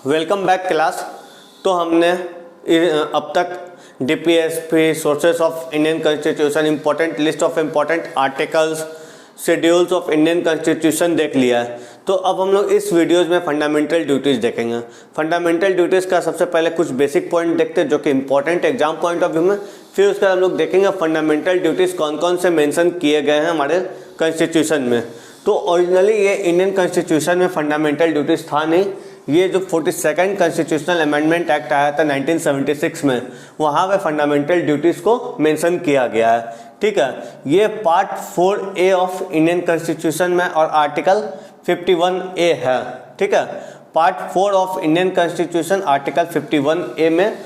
Welcome back class. तो हमने अब तक DPSP, sources of Indian constitution, important list of important articles, schedules of Indian constitution देख लिया है। तो अब हम लोग इस वीडियोज़ में फंडामेंटल ड्यूटीज़ देखेंगे। फंडामेंटल ड्यूटीज़ का सबसे पहले कुछ बेसिक पॉइंट देखते हैं जो कि important exam point of view में, फिर उसके बाद हम लोग देखेंगे फंडामेंटल ड्यूटीज़ कौन कौन से मेंशन किए गए हैं हमारे कॉन्स्टिट्यूशन में। तो ओरिजिनली ये इंडियन कॉन्स्टिट्यूशन में फंडामेंटल ड्यूटीज़ था नहीं, ये जो 42nd कॉन्स्टिट्यूशनल अमेंडमेंट एक्ट आया था 1976 में, वहाँ पे फंडामेंटल ड्यूटीज़ को मेंशन किया गया है। ठीक है, ये part 4A of Indian constitution में और आर्टिकल 51A है। ठीक है, part 4 of Indian constitution article 51A में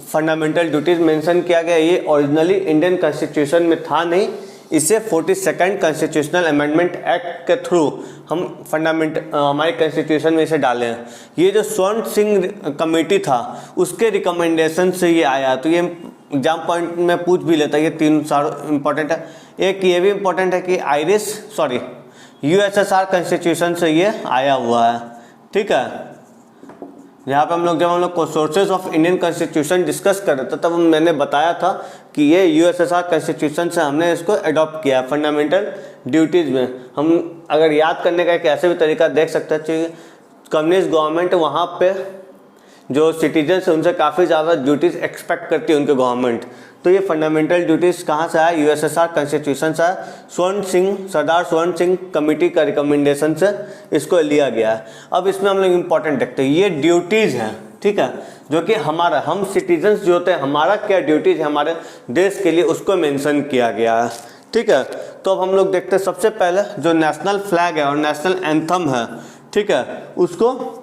फंडामेंटल ड्यूटीज़ मेंशन किया गया। ये ओरिजिनली इंडियन कॉन्स्टिट्यूशन में था नहीं, इसे 42nd कॉन्स्टिट्यूशनल अमेंडमेंट एक्ट के थ्रू हम हमारे कॉन्स्टिट्यूशन में इसे डाले हैं। ये जो स्वर्ण सिंह कमेटी था उसके रिकमेंडेशन से ये आया, तो ये एग्जाम पॉइंट में पूछ भी लेता है। ये तीन सारे इंपॉर्टेंट है। एक ये भी इंपॉर्टेंट है कि यूएसएसआर कॉन्स्टिट्यूशन से ये आया हुआ है। ठीक है, यहाँ पे जब हम लोग sources of Indian constitution discuss कर रहे थे तब मैंने बताया था कि ये यूएसएसआर कॉन्स्टिट्यूशन से हमने इसको अडॉप्ट किया है फंडामेंटल ड्यूटीज़ में। हम अगर याद करने का एक ऐसे भी तरीका देख सकते हैं कि कम्युनिस्ट गवर्नमेंट वहाँ पे जो सिटीजन्स हैं उनसे काफ़ी ज़्यादा ड्यूटीज़ एक्सपेक्ट करती है उनके गवर्नमेंट। तो ये फंडामेंटल ड्यूटीज़ कहाँ से आया? यूएसएसआर कॉन्स्टिट्यूशन से आया। सरदार स्वर्ण सिंह कमेटी का रिकमेंडेशन से इसको लिया गया है। अब इसमें हम लोग इम्पोर्टेंट देखते हैं, ये ड्यूटीज़ हैं। ठीक है, जो कि हम सिटीजन्स जो होते हैं, हमारा क्या ड्यूटीज़ है हमारे देश के लिए, उसको मेंशन किया गया है। ठीक है, तो अब हम लोग देखते हैं सबसे पहले जो नेशनल फ्लैग है और नेशनल एंथम है, ठीक है, उसको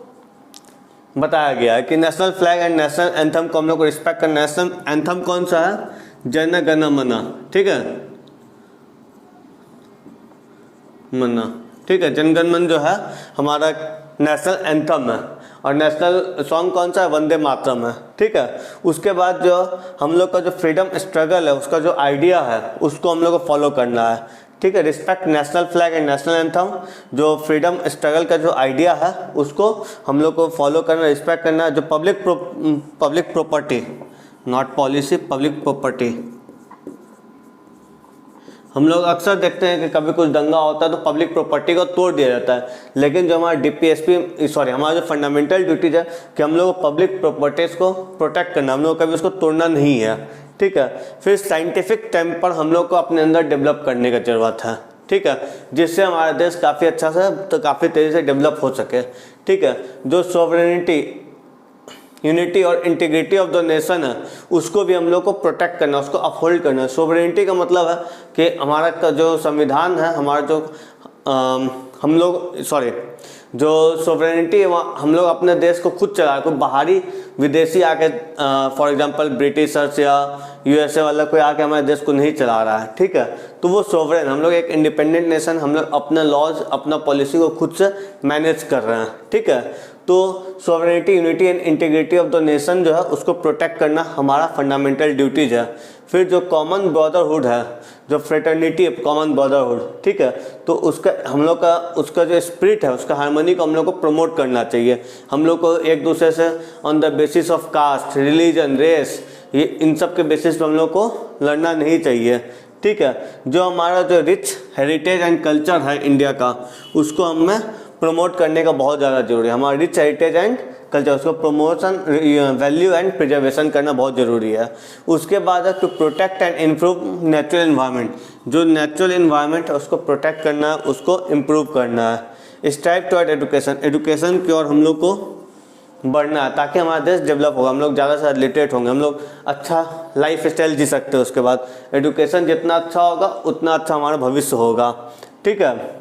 बताया गया है कि national flag and national anthem को हम लोग को रिस्पेक्ट करना। नेशनल एंथम कौन सा है? जन गण मन। ठीक है, मना। ठीक है, जन गण मन जो है हमारा नेशनल एंथम है और नेशनल सॉन्ग कौन सा है? वंदे मातरम है। ठीक है, उसके बाद जो हम लोग का जो फ्रीडम स्ट्रगल है उसका जो आइडिया है उसको हम लोग को फॉलो करना है। ठीक है, respect national flag and national anthem, जो फ्रीडम स्ट्रगल का जो आइडिया है उसको हम लोग को फॉलो करना, रिस्पेक्ट करना है। जो public property, not policy, public property, हम लोग अक्सर देखते हैं कि कभी कुछ दंगा होता है तो पब्लिक प्रॉपर्टी को तोड़ दिया जाता है, लेकिन जो हमारा हमारा जो फंडामेंटल ड्यूटीज है कि हम लोग को पब्लिक प्रॉपर्टीज़ को प्रोटेक्ट करना, हम लोग कभी उसको तोड़ना नहीं है। ठीक है, फिर साइंटिफिक टेम्पर हम लोग को अपने अंदर डेवलप करने की ज़रूरत है। ठीक है, जिससे हमारा देश काफ़ी अच्छा से तो काफ़ी तेज़ी से डेवलप हो सके। ठीक है, जो सॉवरेनिटी, यूनिटी और इंटीग्रिटी ऑफ द नेशन है उसको भी हम लोग को प्रोटेक्ट करना, उसको अपहोल्ड करना। सोवरेनिटी का मतलब है कि हमारा का जो संविधान है, हमारा जो जो सोवरेनिटी है वहाँ हम लोग अपने देश को खुद चला, कोई बाहरी विदेशी आके फॉर एग्जांपल ब्रिटिशर्स या यूएसए वाला कोई आके हमारे देश को नहीं चला रहा है। ठीक है, तो वो सोवरेन, हम लोग एक इंडिपेंडेंट नेशन, हम लोग अपना लॉज, अपना पॉलिसी को खुद से मैनेज कर रहे हैं। ठीक है, तो sovereignty, unity and integrity of the nation जो है उसको प्रोटेक्ट करना हमारा फंडामेंटल ड्यूटीज है। फिर जो कॉमन ब्रदरहुड है, जो फ्रेटर्निटी है, कॉमन ब्रदरहुड, ठीक है, तो उसका जो स्पिरिट है, उसका हार्मनी को हम लोग को प्रमोट करना चाहिए। हम लोग को एक दूसरे से on the basis of caste, religion, race, ये इन सब के बेसिस पर हम लोग को लड़ना नहीं चाहिए। ठीक है, जो हमारा जो रिच हेरिटेज एंड कल्चर है इंडिया का, उसको हमें प्रमोट करने का बहुत ज़्यादा जरूरी है। हमारा रिच हेरिटेज एंड कल्चर, उसको प्रमोशन, वैल्यू एंड प्रिजर्वेशन करना बहुत ज़रूरी है। उसके बाद है to protect and improve natural environment, जो नेचुरल इन्वायरमेंट है उसको प्रोटेक्ट करना है, उसको इम्प्रूव करना है। स्ट्राइव टुवर्ड एजुकेशन, एजुकेशन की ओर हम लोग को बढ़ना है ताकि हमारा देश डेवलप होगा, हम लोग ज़्यादा से ज़्यादा लिटरेट होंगे, हम लोग अच्छा लाइफ स्टाइल जी सकते हैं। उसके बाद एजुकेशन जितना अच्छा होगा उतना अच्छा हमारा भविष्य होगा। ठीक है,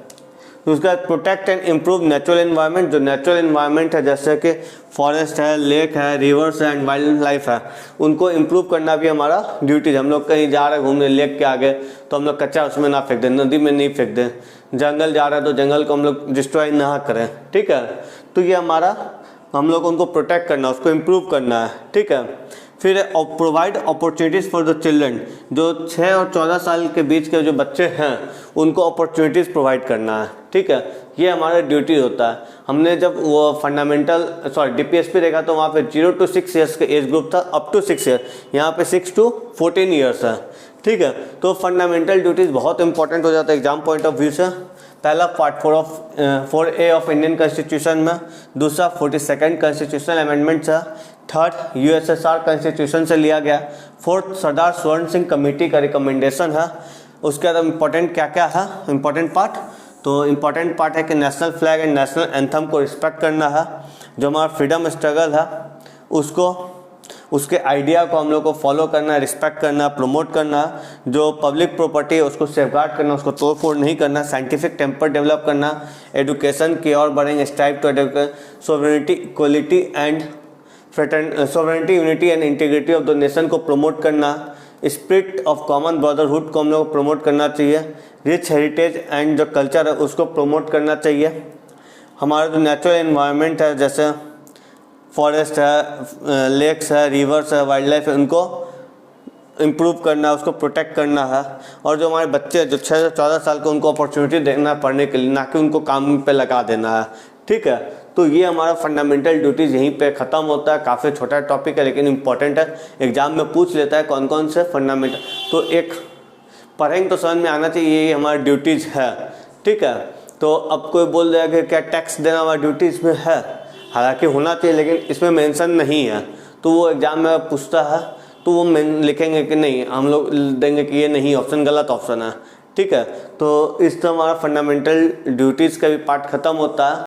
उसके बाद protect and improve natural environment, जो नेचुरल इन्वायरमेंट है जैसे कि फॉरेस्ट है, लेक है, रिवर्स है एंड वाइल्ड लाइफ है, उनको इम्प्रूव करना भी हमारा ड्यूटी है। हम लोग कहीं जा रहे हैं घूमने लेक के आगे तो हम लोग कचरा उसमें ना फेंक दें, नदी में नहीं फेंक दें, जंगल जा रहा है तो जंगल को हम लोग डिस्ट्रॉय ना करें। ठीक है, तो ये हम लोग उनको प्रोटेक्ट करना, उसको इम्प्रूव करना है। ठीक है, फिर provide opportunities for the children, जो 6 और 14 साल के बीच के जो बच्चे हैं उनको अपॉर्चुनिटीज़ प्रोवाइड करना है, ठीक है। ये हमारा ड्यूटी होता है। हमने जब वो फंडामेंटल DPSP देखा तो वहाँ पे 0 to 6 ईयर्स का एज ग्रुप था, अप टू 6 ईयर, यहाँ पे 6 to 14 ईयर्स है, ठीक है। तो फंडामेंटल ड्यूटीज़ बहुत इंपॉर्टेंट हो जाता है एग्जाम पॉइंट ऑफ व्यू से। पहला part 4A of Indian constitution में, दूसरा 42nd कॉन्स्टिट्यूशनल अमेंडमेंट है, थर्ड USSR कॉन्स्टिट्यूशन से लिया गया, फोर्थ सरदार स्वर्ण सिंह कमेटी का रिकमेंडेशन है। उसके बाद इम्पोर्टेंट क्या क्या है इम्पोर्टेंट पार्ट, तो इम्पोर्टेंट पार्ट है कि national flag and national anthem को रिस्पेक्ट करना है। जो हमारा फ्रीडम स्ट्रगल है उसको, उसके आइडिया को हम लोग को फॉलो करना है, रिस्पेक्ट करना है, प्रमोट करना है। जो पब्लिक प्रॉपर्टी है उसको सेफगार्ड करना, उसको तोड़ फोड़ नहीं करना, साइंटिफिक टेम्पर डेवलप करना, एडुकेशन की और बढ़ेंगे, strive to educate, sovereignty, equality and sovereignty, unity and integrity of the nation को प्रमोट करना, स्पिरिट ऑफ कॉमन ब्रदरहुड को हम लोग को प्रमोट करना चाहिए, रिच हेरिटेज एंड जो कल्चर है उसको प्रमोट करना चाहिए। हमारा जो नेचुरल एनवायरनमेंट है जैसे फॉरेस्ट है, लेक्स है, रिवर्स है, वाइल्ड लाइफ है, उनको इम्प्रूव करना है, उसको प्रोटेक्ट करना है। और जो हमारे बच्चे जो 6 से 14 साल के उनको अपॉर्चुनिटी देना है पढ़ने के लिए, ना कि उनको काम पे लगा देना है, ठीक है। तो ये हमारा फंडामेंटल ड्यूटीज़ यहीं पे ख़त्म होता है। काफ़ी छोटा टॉपिक है लेकिन इम्पॉर्टेंट है, एग्जाम में पूछ लेता है कौन कौन से फंडामेंटल, तो एक पढ़ेंगे तो समझ में आना चाहिए ये हमारी ड्यूटीज़ है, ठीक है। तो अब कोई बोल रहा है कि क्या टैक्स देना हमारी ड्यूटीज़ में है, हालांकि होना चाहिए लेकिन इसमें मेंशन नहीं है, तो वो एग्ज़ाम में पूछता है तो वो लिखेंगे कि नहीं, हम लोग देंगे कि ये नहीं, ऑप्शन गलत ऑप्शन है, ठीक है। तो इस तरह हमारा फंडामेंटल ड्यूटीज़ का भी पार्ट ख़त्म होता है।